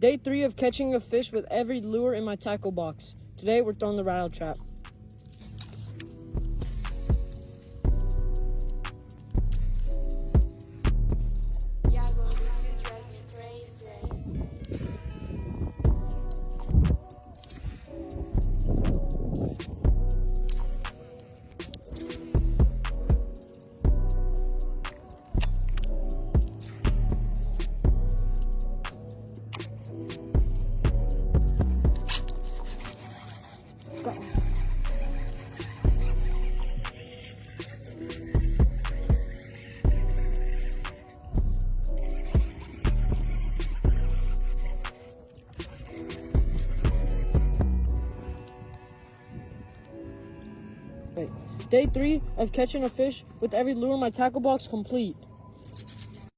Day 3 of catching a fish with every lure in my tackle box. Today we're throwing the rattle trap. Day 3 of catching a fish with every lure in my tackle box complete.